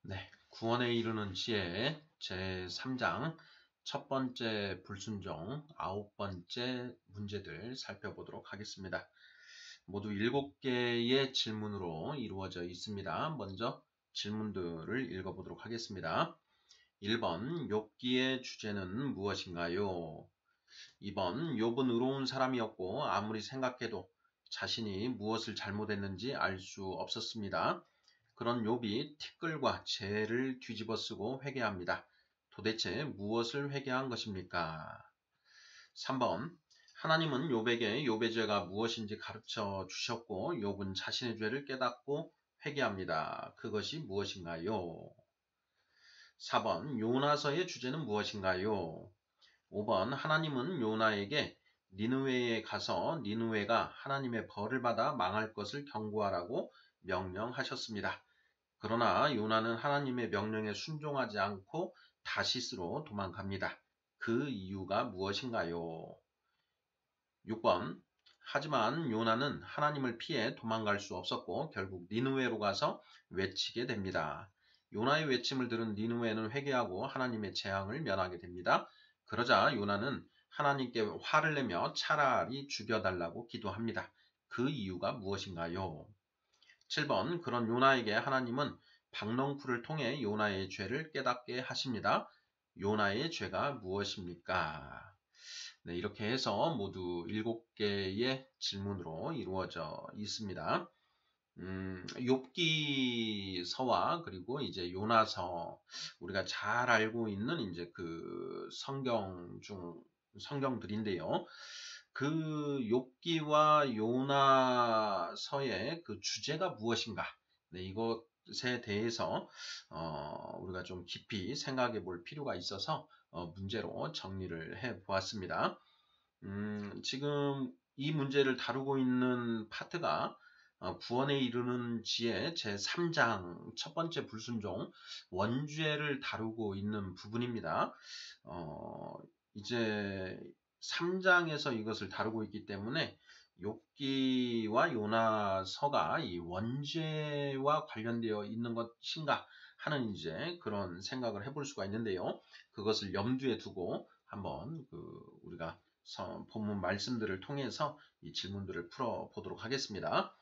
네, 구원에 이르는 지혜 제3장 첫 번째 불순종, 아홉 번째 문제들 살펴보도록 하겠습니다. 모두 7개의 질문으로 이루어져 있습니다. 먼저 질문들을 읽어보도록 하겠습니다. 1번, 욥기의 주제는 무엇인가요? 2번, 욥은 의로운 사람이었고 아무리 생각해도 자신이 무엇을 잘못했는지 알 수 없었습니다. 그런 욥이 티끌과 재를 뒤집어쓰고 회개합니다. 도대체 무엇을 회개한 것입니까? 3번, 하나님은 욥에게 욥의 죄가 무엇인지 가르쳐 주셨고 욥은 자신의 죄를 깨닫고 회개합니다. 그것이 무엇인가요? 4번, 요나서의 주제는 무엇인가요? 5번, 하나님은 요나에게 니느웨에 가서 니느웨가 하나님의 벌을 받아 망할 것을 경고하라고 명령하셨습니다. 그러나 요나는 하나님의 명령에 순종하지 않고 다시스로 도망갑니다. 그 이유가 무엇인가요? 6번, 하지만 요나는 하나님을 피해 도망갈 수 없었고 결국 니느웨로 가서 외치게 됩니다. 요나의 외침을 들은 니느웨는 회개하고 하나님의 재앙을 면하게 됩니다. 그러자 요나는 하나님께 화를 내며 차라리 죽여달라고 기도합니다. 그 이유가 무엇인가요? 7번, 그런 요나에게 하나님은 박농풀을 통해 요나의 죄를 깨닫게 하십니다. 요나의 죄가 무엇입니까? 네, 이렇게 해서 모두 7개의 질문으로 이루어져 있습니다. 욥기서와 그리고 이제 요나서, 우리가 잘 알고 있는 이제 그 성경들인데요. 그 욥기와 요나서의 그 주제가 무엇인가? 네, 이것에 대해서 우리가 좀 깊이 생각해 볼 필요가 있어서 문제로 정리를 해 보았습니다. 지금 이 문제를 다루고 있는 파트가 구원에 이르는 지혜 제3장 첫 번째 불순종 원죄를 다루고 있는 부분입니다. 이제 3장에서 이것을 다루고 있기 때문에 욥기와 요나서가 이 원죄와 관련되어 있는 것인가 하는 이제 그런 생각을 해볼 수가 있는데요. 그것을 염두에 두고 한번 우리가 본문 말씀들을 통해서 이 질문들을 풀어보도록 하겠습니다.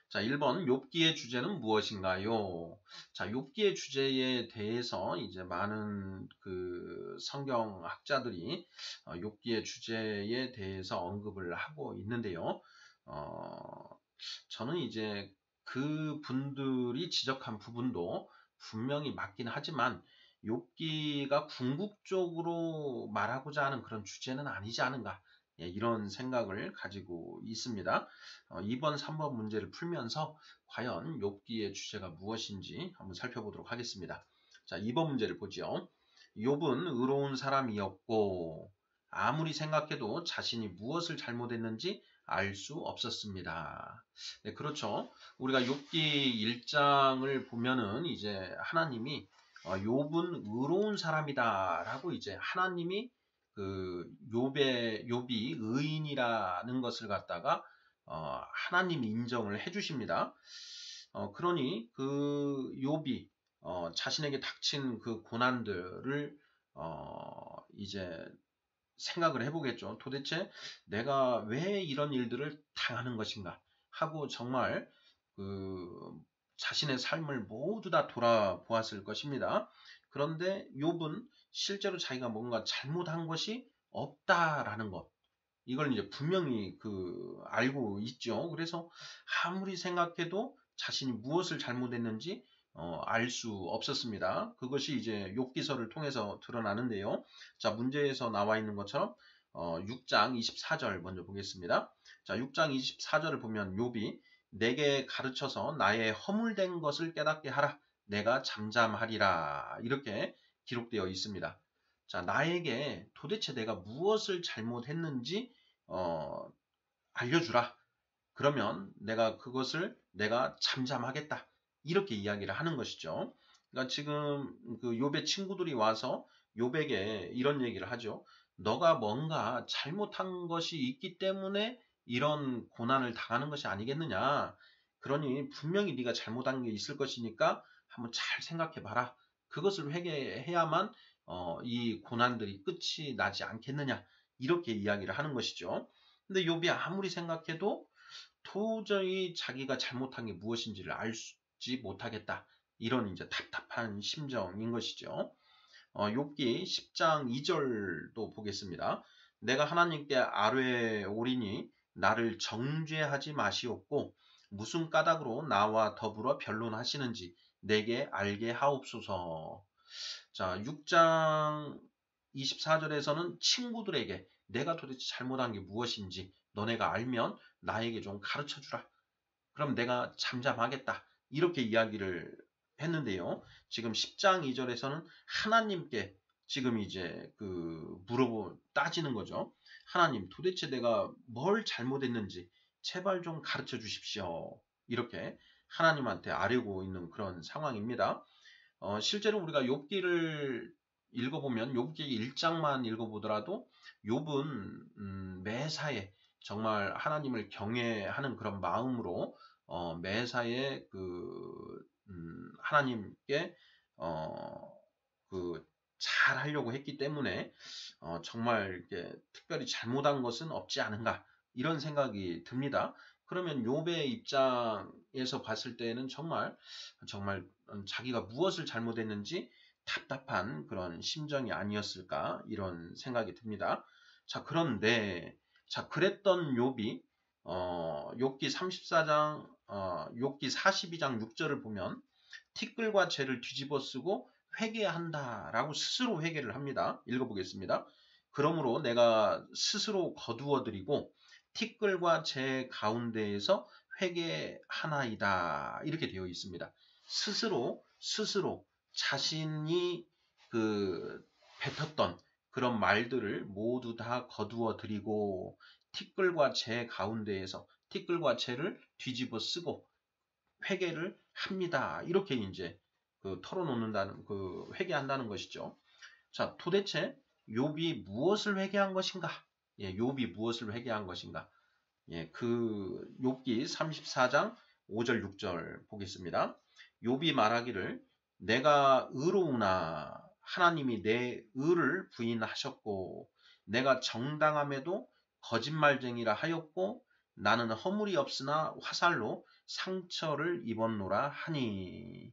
자, 1번 욥기의 주제는 무엇인가요? 자, 욥기의 주제에 대해서 이제 많은 그 성경학자들이 욥기의 주제에 대해서 언급을 하고 있는데요. 저는 이제 그 분들이 지적한 부분도 분명히 맞긴 하지만 욥기가 궁극적으로 말하고자 하는 그런 주제는 아니지 않은가, 예, 이런 생각을 가지고 있습니다. 2번, 3번 문제를 풀면서 과연 욥기의 주제가 무엇인지 한번 살펴보도록 하겠습니다. 자, 2번 문제를 보죠. 욥은 의로운 사람이었고 아무리 생각해도 자신이 무엇을 잘못했는지 알 수 없었습니다. 네, 그렇죠. 우리가 욥기 1장을 보면은 이제 하나님이 욥은 의로운 사람이다라고 이제 하나님이 그 욥이 의인이라는 것을 갖다가 하나님이 인정을 해주십니다. 그러니 그 욥이 자신에게 닥친 그 고난들을 이제 생각을 해보겠죠. 도대체 내가 왜 이런 일들을 당하는 것인가 하고 정말 그 자신의 삶을 모두 다 돌아보았을 것입니다. 그런데 욥은 실제로 자기가 뭔가 잘못한 것이 없다라는 것, 이걸 이제 분명히 알고 있죠. 그래서 아무리 생각해도 자신이 무엇을 잘못했는지 알 수 없었습니다. 그것이 이제 욥기서를 통해서 드러나는데요. 자, 문제에서 나와 있는 것처럼 6장 24절 먼저 보겠습니다. 자, 6장 24절을 보면 욥이 내게 가르쳐서 나의 허물된 것을 깨닫게 하라. 내가 잠잠하리라. 이렇게 기록되어 있습니다. 자, 나에게 도대체 내가 무엇을 잘못했는지 알려주라. 그러면 내가 잠잠하겠다. 이렇게 이야기를 하는 것이죠. 그러니까 지금 그 욥의 친구들이 와서 욥에게 이런 얘기를 하죠. 너가 뭔가 잘못한 것이 있기 때문에 이런 고난을 당하는 것이 아니겠느냐. 그러니 분명히 네가 잘못한 게 있을 것이니까 한번 잘 생각해 봐라. 그것을 회개해야만 이 고난들이 끝이 나지 않겠느냐. 이렇게 이야기를 하는 것이죠. 근데 욥이 아무리 생각해도 도저히 자기가 잘못한 게 무엇인지를 알지 못하겠다. 이런 이제 답답한 심정인 것이죠. 욥기 10장 2절도 보겠습니다. 내가 하나님께 아뢰오리니 나를 정죄하지 마시옵고 무슨 까닭으로 나와 더불어 변론하시는지 내게 알게 하옵소서. 자, 6장 24절에서는 친구들에게 내가 도대체 잘못한 게 무엇인지 너네가 알면 나에게 좀 가르쳐 주라. 그럼 내가 잠잠하겠다. 이렇게 이야기를 했는데요. 지금 10장 2절에서는 하나님께 지금 이제 따지는 거죠. 하나님, 도대체 내가 뭘 잘못했는지 제발 좀 가르쳐 주십시오. 이렇게 하나님한테 아뢰고 있는 그런 상황입니다. 실제로 우리가 욥기를 읽어보면 욥기 1장만 읽어보더라도 욥은 매사에 정말 하나님을 경외하는 그런 마음으로 매사에 하나님께 잘 하려고 했기 때문에 정말 이렇게 특별히 잘못한 것은 없지 않은가 이런 생각이 듭니다. 그러면 욥의 입장에서 봤을 때는 정말 자기가 무엇을 잘못했는지 답답한 그런 심정이 아니었을까 이런 생각이 듭니다. 자, 그런데 그랬던 욥이 욥기 34장 욥기 42장 6절을 보면 티끌과 재를 뒤집어 쓰고 회개한다라고 스스로 회개를 합니다. 읽어보겠습니다. 그러므로 내가 스스로 거두어 드리고 티끌과 재 가운데에서 회개하나이다. 이렇게 되어 있습니다. 스스로 자신이 뱉었던 그런 말들을 모두 다 거두어 드리고 티끌과 재 가운데에서 티끌과 재를 뒤집어 쓰고 회개를 합니다. 이렇게 이제 털어놓는다는 회개한다는 것이죠. 자, 도대체 욥이 무엇을 회개한 것인가? 예, 욥이 무엇을 회개한 것인가? 예, 욥기 34장 5절 6절 보겠습니다. 욥이 말하기를 내가 의로우나 하나님이 내 의를 부인하셨고 내가 정당함에도 거짓말쟁이라 하였고 나는 허물이 없으나 화살로 상처를 입었노라 하니.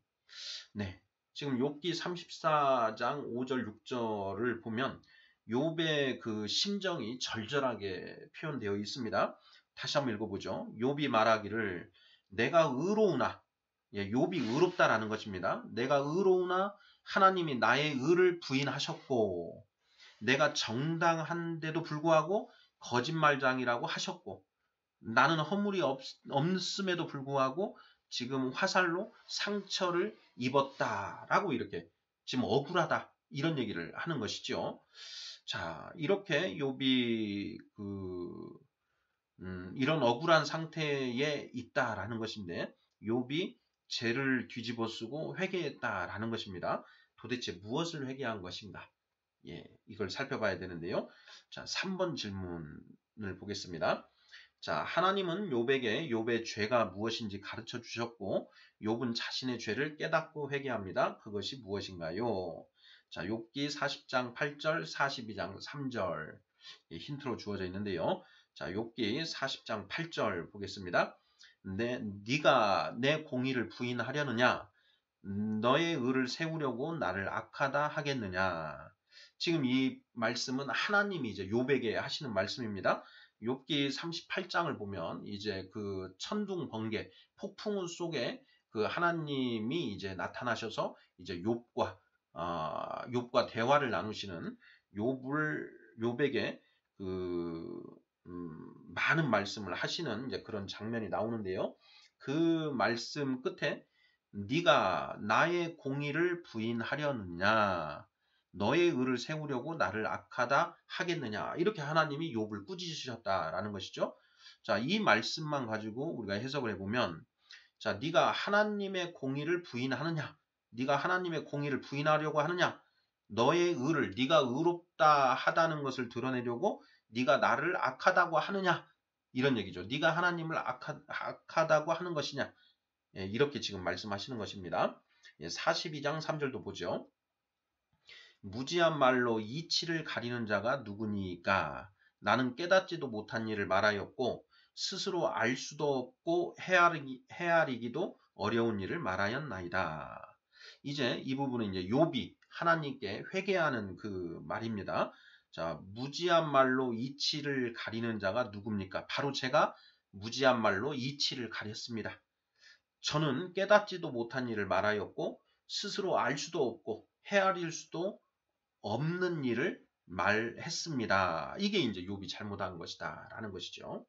네, 지금 욥기 34장 5절 6절을 보면 욥의 심정이 절절하게 표현되어 있습니다. 다시 한번 읽어보죠. 욥이 말하기를 내가 의로우나, 예, 욥이 의롭다라는 것입니다. 내가 의로우나 하나님이 나의 의를 부인하셨고 내가 정당한데도 불구하고 거짓말장이라고 하셨고 나는 허물이 없음에도 불구하고 지금 화살로 상처를 입었다라고 이렇게 지금 억울하다 이런 얘기를 하는 것이죠. 자, 이렇게 욥이 이런 억울한 상태에 있다라는 것인데 욥이 죄를 뒤집어 쓰고 회개했다라는 것입니다. 도대체 무엇을 회개한 것인가? 예, 이걸 살펴봐야 되는데요. 자, 3번 질문을 보겠습니다. 자, 하나님은 욥에게 욥의 죄가 무엇인지 가르쳐 주셨고 욥은 자신의 죄를 깨닫고 회개합니다. 그것이 무엇인가요? 자, 욥기 40장 8절, 42장 3절 힌트로 주어져 있는데요. 자, 욥기 40장 8절 보겠습니다. 네가 내 공의를 부인하려느냐? 너의 의를 세우려고 나를 악하다 하겠느냐? 지금 이 말씀은 하나님이 이제 욥에게 하시는 말씀입니다. 욥기 38장을 보면 이제 천둥 번개 폭풍 속에 하나님이 이제 나타나셔서 이제 욥과 대화를 나누시는 욥에게 많은 말씀을 하시는 이제 그런 장면이 나오는데요. 그 말씀 끝에 네가 나의 공의를 부인하려느냐? 너의 의를 세우려고 나를 악하다 하겠느냐? 이렇게 하나님이 욥을 꾸짖으셨다라는 것이죠. 자, 이 말씀만 가지고 우리가 해석을 해보면 자, 네가 하나님의 공의를 부인하느냐? 네가 하나님의 공의를 부인하려고 하느냐? 너의 의를 네가 의롭다 하다는 것을 드러내려고 네가 나를 악하다고 하느냐? 이런 얘기죠. 네가 하나님을 악하다고 하는 것이냐? 예, 이렇게 지금 말씀하시는 것입니다. 42장 3절도 보죠. 무지한 말로 이치를 가리는 자가 누구니까? 나는 깨닫지도 못한 일을 말하였고 스스로 알 수도 없고 헤아리기도 어려운 일을 말하였나이다. 이제 이 부분은 이제 욥이 하나님께 회개하는 그 말입니다. 자, 무지한 말로 이치를 가리는 자가 누굽니까? 바로 제가 무지한 말로 이치를 가렸습니다. 저는 깨닫지도 못한 일을 말하였고 스스로 알 수도 없고 헤아릴 수도 없는 일을 말했습니다. 이게 이제 욥이 잘못한 것이다 라는 것이죠.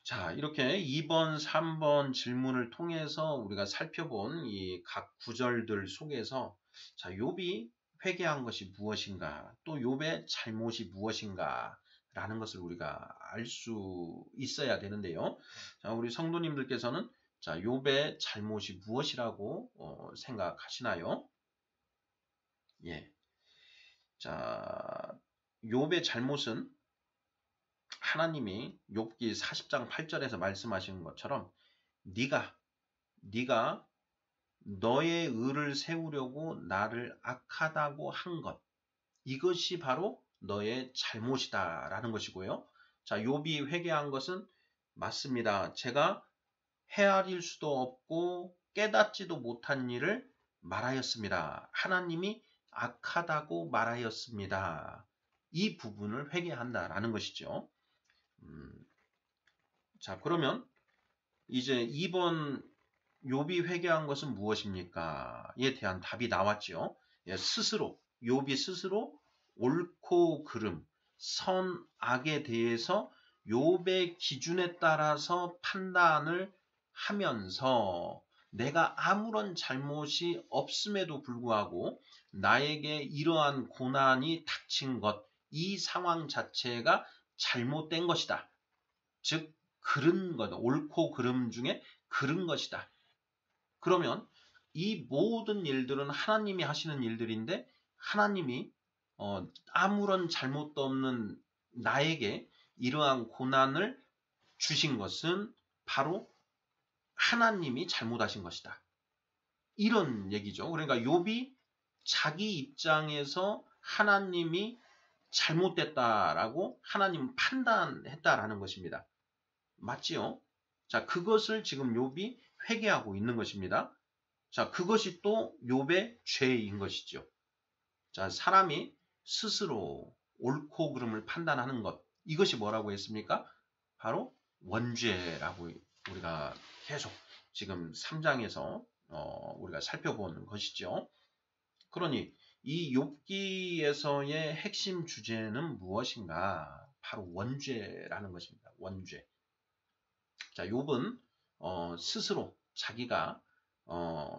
자, 이렇게 2번, 3번 질문을 통해서 우리가 살펴본 이 각 구절들 속에서 자, 욥이 회개한 것이 무엇인가, 또 욥의 잘못이 무엇인가 라는 것을 우리가 알 수 있어야 되는데요. 자, 우리 성도님들께서는 자, 욥의 잘못이 무엇이라고 생각하시나요? 예. 자, 욥의 잘못은 하나님이 욥기 40장 8절에서 말씀하시는 것처럼 네가 너의 의를 세우려고 나를 악하다고 한 것, 이것이 바로 너의 잘못이다라는 것이고요. 자, 욥이 회개한 것은 맞습니다. 제가 헤아릴 수도 없고 깨닫지도 못한 일을 말하였습니다. 하나님이 악하다고 말하였습니다. 이 부분을 회개한다라는 것이죠. 자, 그러면 이제 2번 욥이 회개한 것은 무엇입니까? 에 대한 답이 나왔죠. 욥이 스스로 옳고 그름, 선악에 대해서 욥의 기준에 따라서 판단을 하면서 내가 아무런 잘못이 없음에도 불구하고 나에게 이러한 고난이 닥친 것, 이 상황 자체가 잘못된 것이다. 즉 그른 것, 옳고 그름 중에 그른 것이다. 그러면 이 모든 일들은 하나님이 하시는 일들인데 하나님이 아무런 잘못도 없는 나에게 이러한 고난을 주신 것은 바로 하나님이 잘못하신 것이다. 이런 얘기죠. 그러니까 욥이 자기 입장에서 하나님이 잘못됐다라고 하나님 판단했다라는 것입니다. 맞지요? 자, 그것을 지금 욥이 회개하고 있는 것입니다. 자, 그것이 또 욥의 죄인 것이죠. 자, 사람이 스스로 옳고 그름을 판단하는 것, 이것이 뭐라고 했습니까? 바로 원죄라고 우리가 계속 지금 3장에서 우리가 살펴보는 것이죠. 그러니 이 욥기에서의 핵심 주제는 무엇인가? 바로 원죄라는 것입니다. 원죄. 자, 욥은 스스로 자기가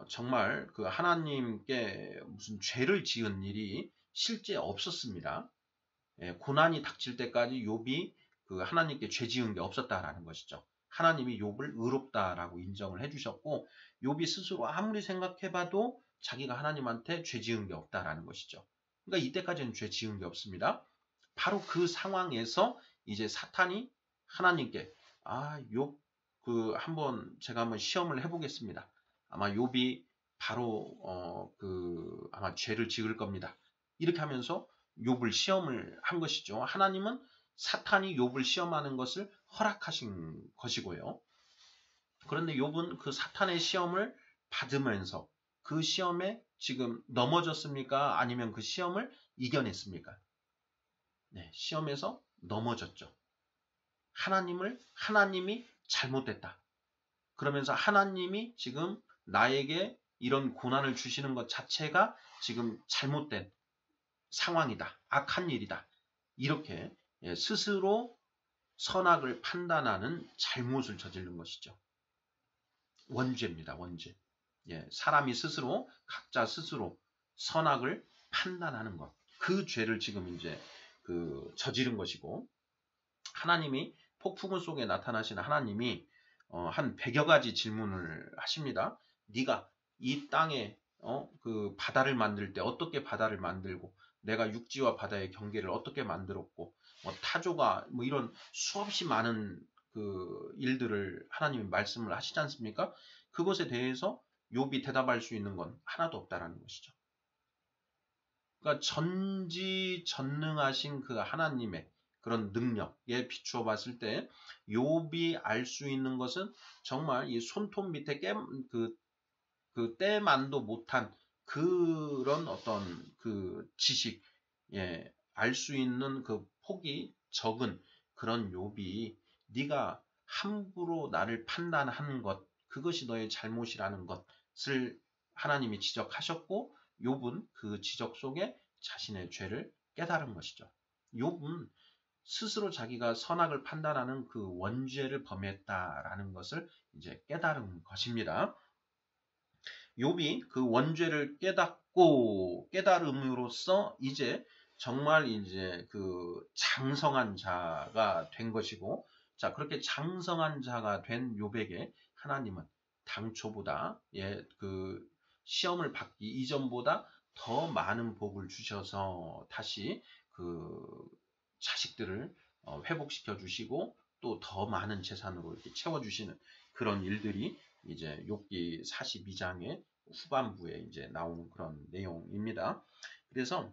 정말 그 하나님께 무슨 죄를 지은 일이 실제 없었습니다. 예, 고난이 닥칠 때까지 욥이 그 하나님께 죄 지은 게 없었다라는 것이죠. 하나님이 욥을 의롭다라고 인정을 해주셨고 욥이 스스로 아무리 생각해봐도 자기가 하나님한테 죄 지은 게 없다라는 것이죠. 그러니까 이때까지는 죄 지은 게 없습니다. 바로 그 상황에서 이제 사탄이 하나님께 욥 제가 한번 시험을 해보겠습니다. 아마 욥이 바로 아마 죄를 지을 겁니다. 이렇게 하면서 욥을 시험을 한 것이죠. 하나님은 사탄이 욥을 시험하는 것을 허락하신 것이고요. 그런데 욥은 그 사탄의 시험을 받으면서 그 시험에 지금 넘어졌습니까? 아니면 그 시험을 이겨냈습니까? 네, 시험에서 넘어졌죠. 하나님이 잘못됐다. 그러면서 하나님이 지금 나에게 이런 고난을 주시는 것 자체가 지금 잘못된 상황이다. 악한 일이다. 이렇게 스스로 선악을 판단하는 잘못을 저지른 것이죠. 원죄입니다. 원죄. 사람이 스스로 각자 스스로 선악을 판단하는 것. 그 죄를 지금 이제 저지른 것이고 하나님이 폭풍우 속에 나타나신 하나님이 한 100여 가지 질문을 하십니다. 네가 이 땅에 그 바다를 만들 때 어떻게 바다를 만들고 내가 육지와 바다의 경계를 어떻게 만들었고 타조가 이런 수없이 많은 그 일들을 하나님이 말씀을 하시지 않습니까? 그것에 대해서 욥이 대답할 수 있는 건 하나도 없다라는 것이죠. 그러니까 전지전능하신 그 하나님의 그런 능력에 비추어 봤을 때 욥이 알 수 있는 것은 정말 이 손톱 밑에 그 때만도 못한 그런 어떤 그 지식, 예, 알 수 있는 그 폭이 적은 그런 욥이 네가 함부로 나를 판단하는 것, 그것이 너의 잘못이라는 것을 하나님이 지적하셨고 욥은 그 지적 속에 자신의 죄를 깨달은 것이죠. 욥은 스스로 자기가 선악을 판단하는 그 원죄를 범했다라는 것을 이제 깨달은 것입니다. 욥이 그 원죄를 깨달음으로써 이제 정말 이제 그 장성한 자가 된 것이고, 자, 그렇게 장성한 자가 된 욥에게 하나님은 당초보다 그 시험을 받기 이전보다 더 많은 복을 주셔서 다시 그 자식들을 회복시켜 주시고 또 더 많은 재산으로 이렇게 채워 주시는 그런 일들이 이제 욥기 42장의 후반부에 이제 나오는 그런 내용입니다. 그래서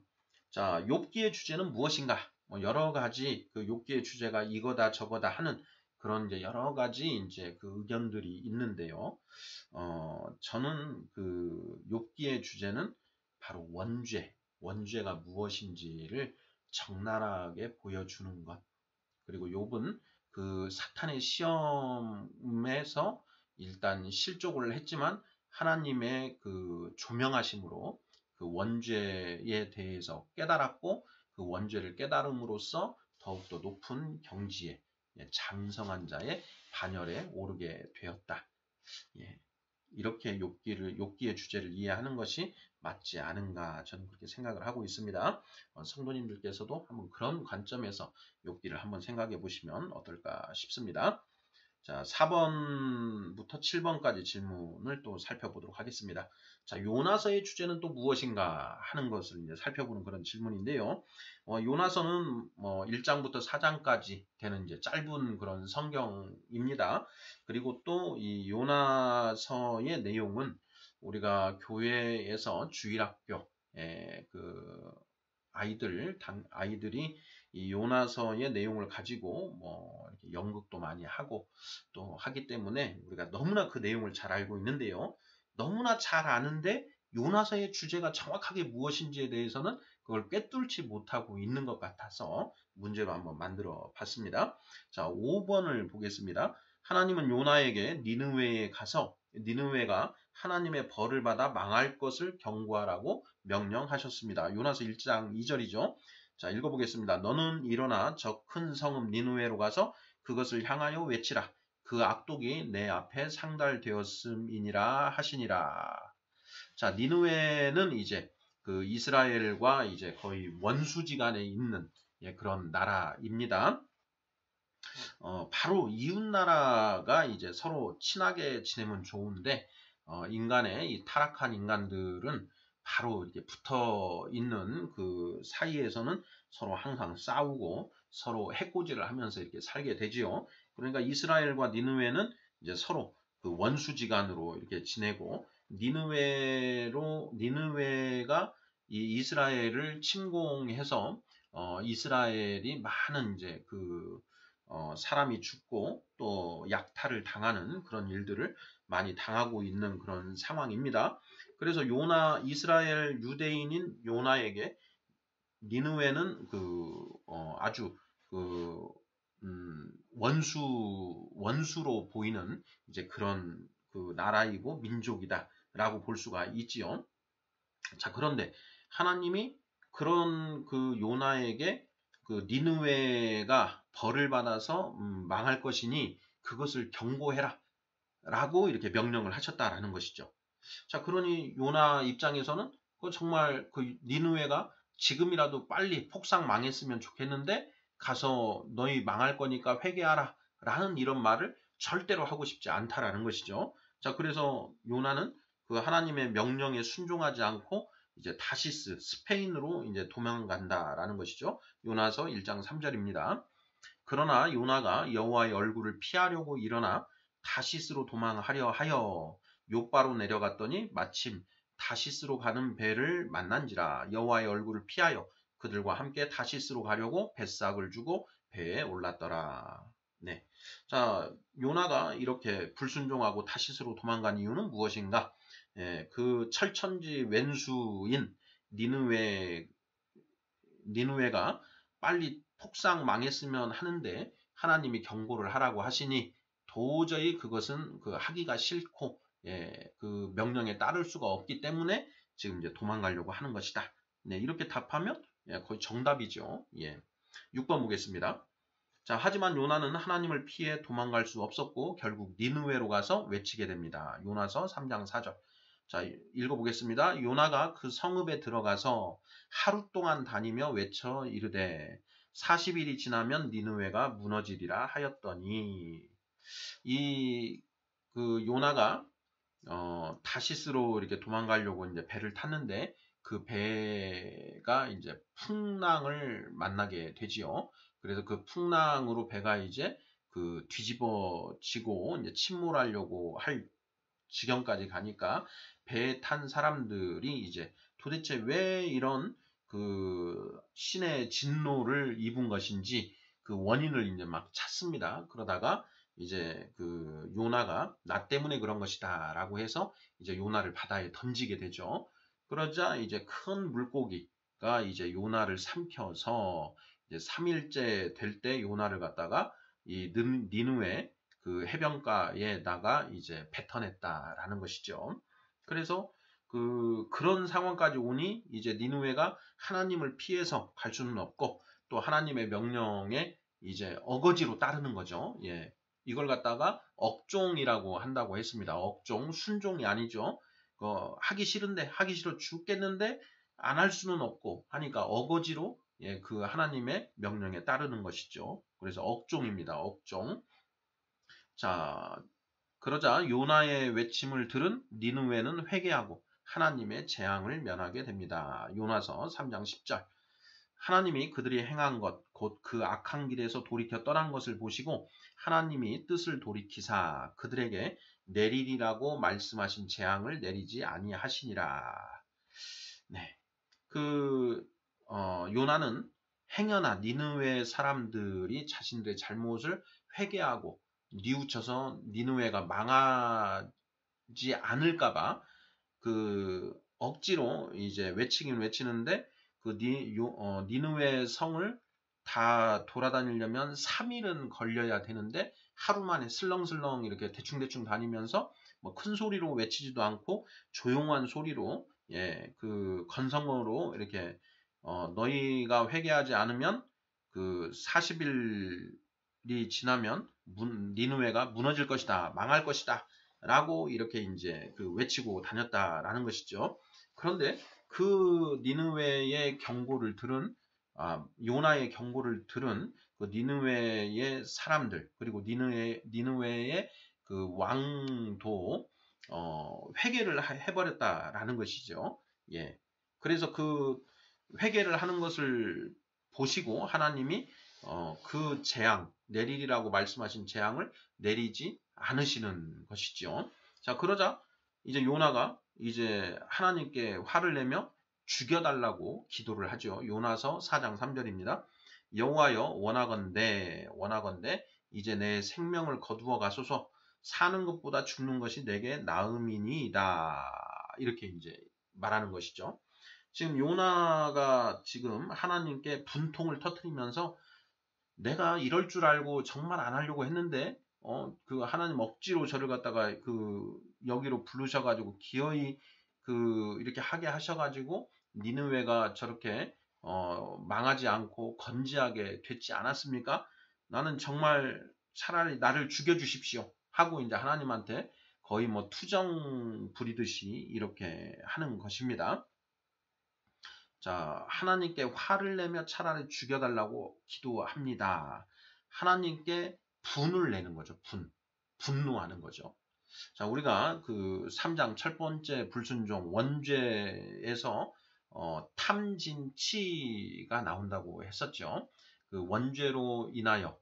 자, 욥기의 주제는 무엇인가? 뭐 여러 가지 그 욥기의 주제가 이거다 저거다 하는 그런 이제 여러 가지 이제 그 의견들이 있는데요. 저는 그 욥기의 주제는 바로 원죄가 무엇인지를 적나라하게 보여주는 것. 그리고 욥은 그 사탄의 시험에서 일단 실족을 했지만 하나님의 그 조명하심으로 그 원죄에 대해서 깨달았고 그 원죄를 깨달음으로써 더욱더 높은 경지에 장성한 자의 반열에 오르게 되었다. 예. 이렇게 욥기의 주제를 이해하는 것이 맞지 않은가 저는 그렇게 생각을 하고 있습니다. 성도님들께서도 한번 그런 관점에서 욥기를 한번 생각해 보시면 어떨까 싶습니다. 자, 4번부터 7번까지 질문을 또 살펴보도록 하겠습니다. 자, 요나서의 주제는 또 무엇인가 하는 것을 이제 살펴보는 그런 질문인데요. 요나서는 1장부터 4장까지 되는 이제 짧은 그런 성경입니다. 그리고 또 이 요나서의 내용은 우리가 교회에서 주일학교 그 아이들이 이 요나서의 내용을 가지고 이렇게 연극도 많이 하고 또 하기 때문에 우리가 너무나 그 내용을 잘 알고 있는데요. 너무나 잘 아는데 요나서의 주제가 정확하게 무엇인지에 대해서는 그걸 꿰뚫지 못하고 있는 것 같아서 문제로 한번 만들어 봤습니다. 자, 5번을 보겠습니다. 하나님은 요나에게 니느웨에 가서 니느웨가 하나님의 벌을 받아 망할 것을 경고하라고 명령하셨습니다. 요나서 1장 2절이죠. 자, 읽어보겠습니다. 너는 일어나 저 큰 성읍 니느웨로 가서 그것을 향하여 외치라. 그 악독이 내 앞에 상달되었음이니라 하시니라. 자, 니느웨는 이제 그 이스라엘과 이제 거의 원수지간에 있는 그런 나라입니다. 바로 이웃 나라가 이제 서로 친하게 지내면 좋은데 인간의 이 타락한 인간들은 바로 이렇게 붙어 있는 그 사이에서는 서로 항상 싸우고 서로 해코지를 하면서 이렇게 살게 되지요. 그러니까 이스라엘과 니느웨는 이제 서로 그 원수지간으로 이렇게 지내고 니느웨가 이 이스라엘을 침공해서 이스라엘이 많은 이제 그 사람이 죽고 또 약탈을 당하는 그런 일들을 많이 당하고 있는 그런 상황입니다. 그래서 이스라엘 유대인인 요나에게 니느웨는 아주 그 원수로 보이는 이제 그런 그 나라이고 민족이다라고 볼 수가 있지요. 자, 그런데 하나님이 그런 그 요나에게 그 니느웨가 벌을 받아서 망할 것이니 그것을 경고해라 라고 이렇게 명령을 하셨다라는 것이죠. 자, 그러니 요나 입장에서는 정말 그 니느웨가 지금이라도 빨리 폭삭 망했으면 좋겠는데 가서 너희 망할 거니까 회개하라 라는 이런 말을 절대로 하고 싶지 않다라는 것이죠. 자, 그래서 요나는 그 하나님의 명령에 순종하지 않고 이제 다시스 스페인으로 이제 도망간다라는 것이죠. 요나서 1장 3절입니다. 그러나 요나가 여호와의 얼굴을 피하려고 일어나 다시스로 도망하려 하여 욥바로 내려갔더니 마침 다시스로 가는 배를 만난지라. 여호와의 얼굴을 피하여 그들과 함께 다시스로 가려고 뱃삭을 주고 배에 올랐더라. 네. 자, 요나가 이렇게 불순종하고 다시스로 도망간 이유는 무엇인가? 예, 그 철천지 왼수인 니느웨가 빨리 폭삭 망했으면 하는데 하나님이 경고를 하라고 하시니 도저히 그것은 하기가 싫고, 예, 그 명령에 따를 수가 없기 때문에 지금 이제 도망가려고 하는 것이다. 네, 이렇게 답하면 예, 거의 정답이죠. 예. 6번 보겠습니다. 자, 하지만 요나는 하나님을 피해 도망갈 수 없었고 결국 니느웨로 가서 외치게 됩니다. 요나서 3장 4절. 자, 읽어보겠습니다. 요나가 그 성읍에 들어가서 하루 동안 다니며 외쳐 이르되 40일이 지나면 니느웨가 무너지리라 하였더니, 이 요나가 다시스로 이렇게 도망가려고 이제 배를 탔는데 그 배가 이제 풍랑을 만나게 되지요. 그래서 그 풍랑으로 배가 이제 뒤집어지고 이제 침몰하려고 할 지경까지 가니까 배에 탄 사람들이 이제 도대체 왜 이런 신의 진노를 입은 것인지 그 원인을 이제 막 찾습니다. 그러다가 이제 요나가 나 때문에 그런 것이다 라고 해서 이제 요나를 바다에 던지게 되죠. 그러자 이제 큰 물고기가 이제 요나를 삼켜서 이제 3일째 될 때 요나를 갖다가 이 니느웨 해변가에다가 이제 뱉어냈다라는 것이죠. 그래서 그런 상황까지 오니 이제 니느웨가 하나님을 피해서 갈 수는 없고 또 하나님의 명령에 이제 어거지로 따르는 거죠. 예. 이걸 갖다가 억종이라고 한다고 했습니다. 억종, 순종이 아니죠. 하기 싫은데, 하기 싫어 죽겠는데 안 할 수는 없고 하니까 어거지로 예, 하나님의 명령에 따르는 것이죠. 그래서 억종입니다. 억종. 자, 그러자 요나의 외침을 들은 니느웨는 회개하고 하나님의 재앙을 면하게 됩니다. 요나서 3장 10절. 하나님이 그들이 행한 것, 곧 그 악한 길에서 돌이켜 떠난 것을 보시고 하나님이 뜻을 돌이키사 그들에게 내리리라고 말씀하신 재앙을 내리지 아니하시니라. 네. 요나는 행여나 니느웨 사람들이 자신들의 잘못을 회개하고 뉘우쳐서 니느웨가 망하지 않을까봐 억지로 이제 외치긴 외치는데 니느웨 성을 다 돌아다니려면 3일은 걸려야 되는데 하루 만에 슬렁슬렁 이렇게 대충대충 다니면서 뭐 큰 소리로 외치지도 않고 조용한 소리로 예, 건성으로 이렇게 너희가 회개하지 않으면 40일이 지나면 니느웨가 무너질 것이다, 망할 것이다 라고 이렇게 이제 외치고 다녔다라는 것이죠. 그런데 니느웨의 경고를 들은 요나의 경고를 들은 니느웨의 사람들 그리고 니느웨의 왕도 회개를 해버렸다라는 것이죠. 예. 그래서 회개를 하는 것을 보시고 하나님이 재앙 내리리라고 말씀하신 재앙을 내리지 않으시는 것이죠. 자, 그러자 이제 요나가 이제 하나님께 화를 내며 죽여달라고 기도를 하죠. 요나서 4장 3절입니다. 여호와여 원하건대 이제 내 생명을 거두어 가소서. 사는 것보다 죽는 것이 내게 나음이니이다. 이렇게 이제 말하는 것이죠. 지금 요나가 지금 하나님께 분통을 터뜨리면서 내가 이럴 줄 알고 정말 안 하려고 했는데 하나님 억지로 저를 갖다가 여기로 부르셔가지고 기어이 이렇게 하게 하셔가지고 니느웨가 저렇게 망하지 않고 건재하게 됐지 않았습니까? 나는 정말 차라리 나를 죽여주십시오 하고 이제 하나님한테 거의 뭐 투정 부리듯이 이렇게 하는 것입니다. 자, 하나님께 화를 내며 차라리 죽여달라고 기도합니다. 하나님께 분을 내는 거죠. 분노하는 거죠. 자, 우리가 3장 첫 번째 불순종 원죄에서 탐진치가 나온다고 했었죠. 원죄로 인하여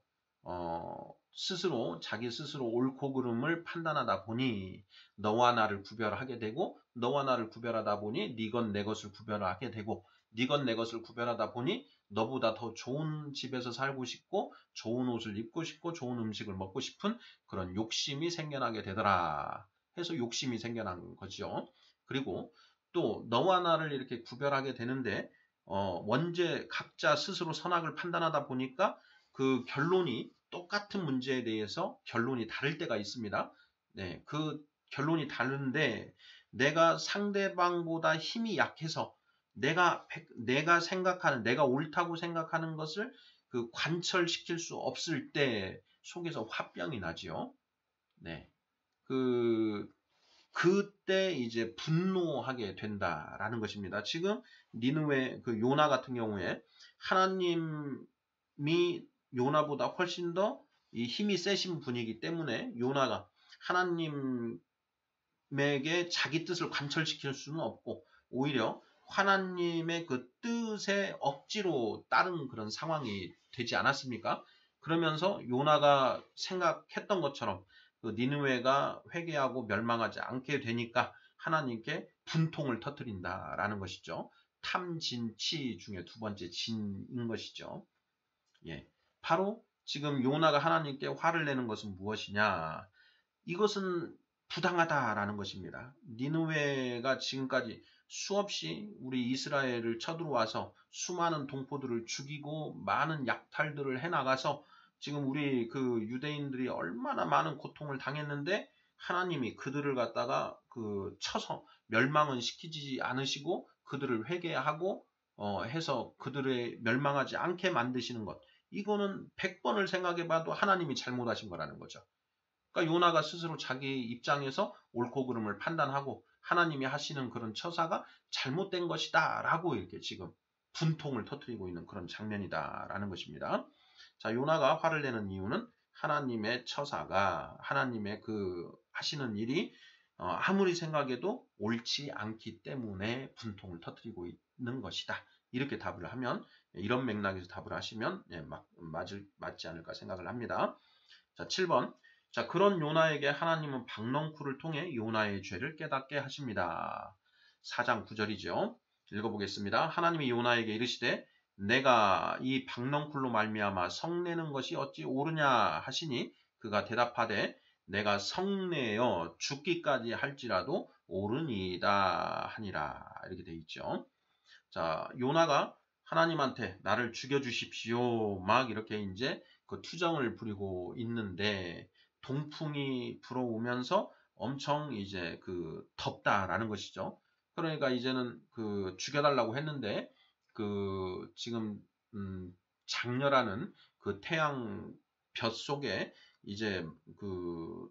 스스로 자기 스스로 옳고 그름을 판단하다 보니 너와 나를 구별하게 되고 너와 나를 구별하다 보니 네 것 내 것을 구별하게 되고 네 것 내 것을 구별하다 보니 너보다 더 좋은 집에서 살고 싶고 좋은 옷을 입고 싶고 좋은 음식을 먹고 싶은 그런 욕심이 생겨나게 되더라 해서 욕심이 생겨난 거죠. 그리고 또 너와 나를 이렇게 구별하게 되는데 원죄 각자 스스로 선악을 판단하다 보니까 그 결론이 똑같은 문제에 대해서 결론이 다를 때가 있습니다. 네, 그 결론이 다른데 내가 상대방보다 힘이 약해서 내가 생각하는 내가 옳다고 생각하는 것을 그 관철시킬 수 없을 때 속에서 화병이 나지요. 네. 그때 이제 분노하게 된다라는 것입니다. 지금 니느웨 그 요나 같은 경우에 하나님이 요나보다 훨씬 더 이 힘이 세신 분이기 때문에 요나가 하나님에게 자기 뜻을 관철시킬 수는 없고 오히려 하나님의 그 뜻에 억지로 따른 그런 상황이 되지 않았습니까? 그러면서 요나가 생각했던 것처럼 그 니느웨가 회개하고 멸망하지 않게 되니까 하나님께 분통을 터뜨린다라는 것이죠. 탐진치 중에 두 번째 진인 것이죠. 예, 바로 지금 요나가 하나님께 화를 내는 것은 무엇이냐? 이것은 부당하다라는 것입니다. 니느웨가 지금까지 수없이 우리 이스라엘을 쳐들어와서 수많은 동포들을 죽이고 많은 약탈들을 해나가서 지금 우리 그 유대인들이 얼마나 많은 고통을 당했는데 하나님이 그들을 갖다가 그 쳐서 멸망은 시키지 않으시고 그들을 회개하고 해서 그들의 멸망하지 않게 만드시는 것. 이거는 100번을 생각해봐도 하나님이 잘못하신 거라는 거죠. 그러니까 요나가 스스로 자기 입장에서 옳고 그름을 판단하고 하나님이 하시는 그런 처사가 잘못된 것이다 라고 이렇게 지금 분통을 터뜨리고 있는 그런 장면이다라는 것입니다. 자, 요나가 화를 내는 이유는 하나님의 처사가 하나님의 그 하시는 일이 아무리 생각해도 옳지 않기 때문에 분통을 터뜨리고 있는 것이다. 이렇게 답을 하면 이런 맥락에서 답을 하시면 맞지 않을까 생각을 합니다. 자, 7번. 자, 그런 요나에게 하나님은 박넝쿨을 통해 요나의 죄를 깨닫게 하십니다. 4장 9절이죠. 읽어보겠습니다. 하나님이 요나에게 이르시되 내가 이 박넝쿨로 말미암아 성내는 것이 어찌 옳으냐 하시니 그가 대답하되 내가 성내어 죽기까지 할지라도 옳으니이다 하니라. 이렇게 돼 있죠. 자, 요나가 하나님한테 나를 죽여주십시오. 막 이렇게 이제 그 투정을 부리고 있는데 동풍이 불어오면서 엄청 이제 그 덥다라는 것이죠. 그러니까 이제는 그 죽여달라고 했는데 그 지금 장렬하는 그 태양 볕 속에 이제 그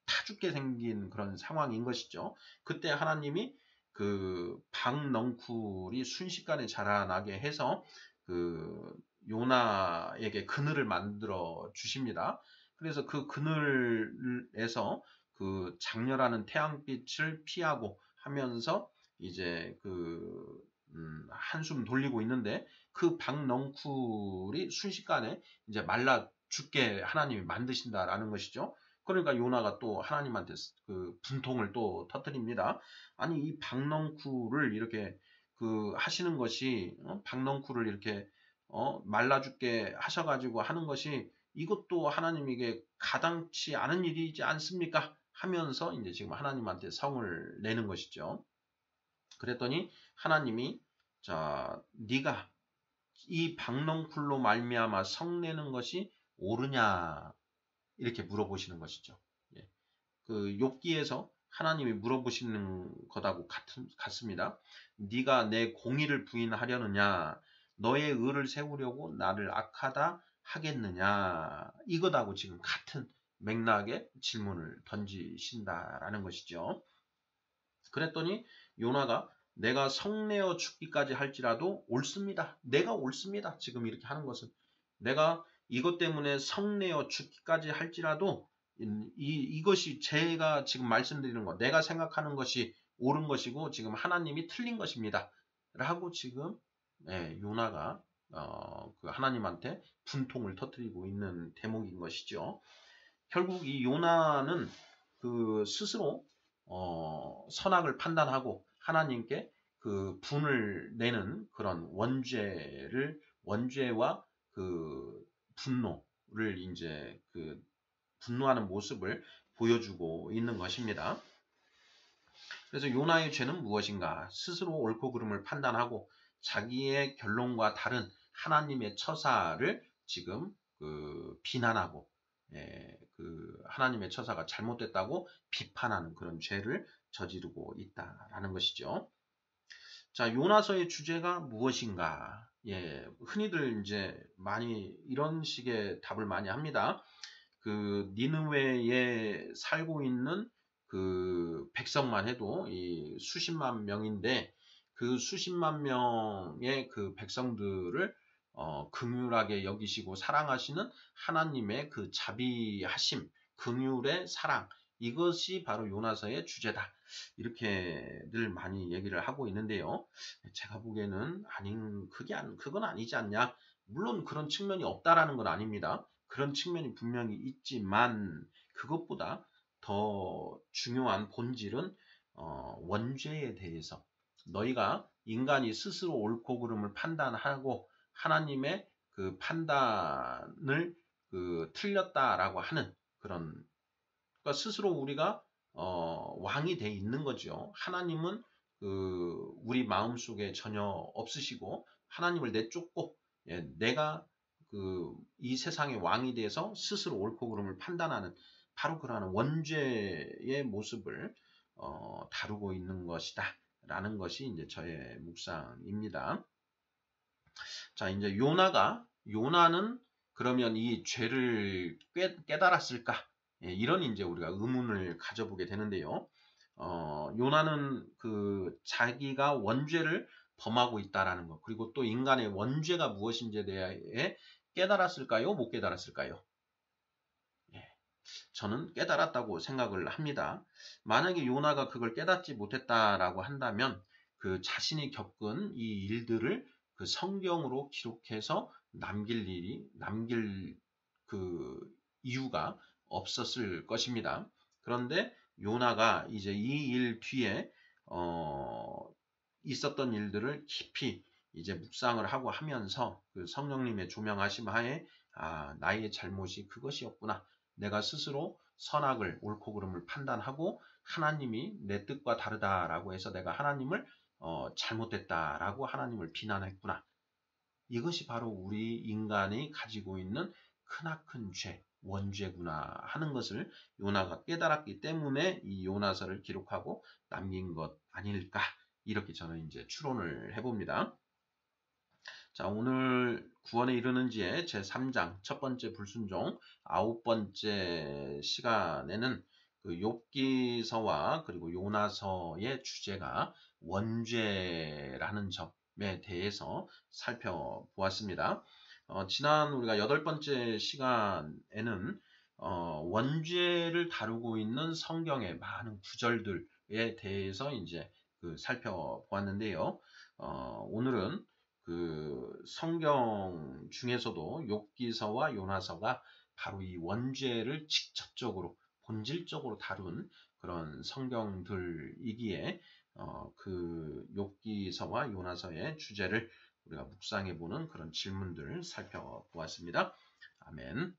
타죽게 생긴 그런 상황인 것이죠. 그때 하나님이 그 박넝쿨이 순식간에 자라나게 해서 그 요나에게 그늘을 만들어 주십니다. 그래서 그 그늘에서 그 장렬하는 태양빛을 피하고 하면서 이제 그 한숨 돌리고 있는데 그 박넝쿨이 순식간에 이제 말라 죽게 하나님이 만드신다라는 것이죠. 그러니까 요나가 또 하나님한테 그 분통을 또 터뜨립니다. 아니 이 박넝쿨을 이렇게 그 하시는 것이 박넝쿨을 이렇게 말라 죽게 하셔가지고 하는 것이 이것도 하나님에게 가당치 않은 일이지 않습니까? 하면서 이제 지금 하나님한테 성을 내는 것이죠. 그랬더니 하나님이 자 네가 이 박넝쿨로 말미암아 성내는 것이 옳으냐 이렇게 물어보시는 것이죠. 예. 그 욥기에서 하나님이 물어보시는 것하고 같습니다. 네가 내 공의를 부인하려느냐 너의 의를 세우려고 나를 악하다 하겠느냐 이것하고 지금 같은 맥락의 질문을 던지신다라는 것이죠. 그랬더니 요나가 내가 성내어 죽기까지 할지라도 옳습니다. 내가 옳습니다. 지금 이렇게 하는 것은 내가 이것 때문에 성내어 죽기까지 할지라도 이것이 제가 지금 말씀드리는 것, 내가 생각하는 것이 옳은 것이고 지금 하나님이 틀린 것입니다. 라고 지금 요나가 그 하나님한테 분통을 터뜨리고 있는 대목인 것이죠. 결국 이 요나는 그 스스로 선악을 판단하고 하나님께 그 분을 내는 그런 원죄와 그 분노를 이제 그 분노하는 모습을 보여주고 있는 것입니다. 그래서 요나의 죄는 무엇인가? 스스로 옳고 그름을 판단하고 자기의 결론과 다른 하나님의 처사를 지금 그 비난하고, 그 하나님의 처사가 잘못됐다고 비판하는 그런 죄를 저지르고 있다라는 것이죠. 자, 요나서의 주제가 무엇인가? 흔히들 이제 많이 이런 식의 답을 많이 합니다. 그 니느웨에 살고 있는 그 백성만 해도 이 수십만 명인데, 그 수십만 명의 그 백성들을 긍휼하게 여기시고 사랑하시는 하나님의 그 자비하심, 긍휼의 사랑, 이것이 바로 요나서의 주제다. 이렇게 늘 많이 얘기를 하고 있는데요. 제가 보기에는 그건 아니지 않냐. 물론 그런 측면이 없다라는 건 아닙니다. 그런 측면이 분명히 있지만 그것보다 더 중요한 본질은 원죄에 대해서 너희가 인간이 스스로 옳고 그름을 판단하고 하나님의 그 판단을 그 틀렸다라고 하는 그런, 그러니까 스스로 우리가 왕이 돼 있는 거죠. 하나님은 그 우리 마음속에 전혀 없으시고 하나님을 내쫓고, 내가 그 이 세상의 왕이 돼서 스스로 옳고 그름을 판단하는 바로 그러한 원죄의 모습을 다루고 있는 것이다 라는 것이 이제 저의 묵상입니다. 자, 이제 요나는 그러면 이 죄를 깨달았을까? 이런 이제 우리가 의문을 가져보게 되는데요. 요나는 그 자기가 원죄를 범하고 있다라는 것, 그리고 또 인간의 원죄가 무엇인지에 대해 깨달았을까요? 못 깨달았을까요? 저는 깨달았다고 생각을 합니다. 만약에 요나가 그걸 깨닫지 못했다라고 한다면 그 자신이 겪은 이 일들을 그 성경으로 기록해서 남길 그 이유가 없었을 것입니다. 그런데 요나가 이제 이 일 뒤에 있었던 일들을 깊이 이제 묵상을 하고 하면서 그 성령님의 조명하심 하에 나의 잘못이 그것이었구나. 내가 스스로 선악을 옳고 그름을 판단하고 하나님이 내 뜻과 다르다라고 해서 내가 하나님을 잘못됐다라고 하나님을 비난했구나. 이것이 바로 우리 인간이 가지고 있는 크나큰 죄, 원죄구나 하는 것을 요나가 깨달았기 때문에 이 요나서를 기록하고 남긴 것 아닐까, 이렇게 저는 이제 추론을 해봅니다. 자, 오늘 구원에 이르는 지의 제3장 첫 번째 불순종, 9번째 시간에는 그 욥기서와 그리고 요나서의 주제가 원죄라는 점에 대해서 살펴보았습니다. 지난 우리가 8번째 시간에는 원죄를 다루고 있는 성경의 많은 구절들에 대해서 이제 그 살펴보았는데요. 오늘은 그 성경 중에서도 욥기서와 요나서가 바로 이 원죄를 직접적으로 본질적으로 다룬 그런 성경들이기에 그 욥기서와 요나서의 주제를 우리가 묵상해 보는 그런 질문들을 살펴보았습니다. 아멘.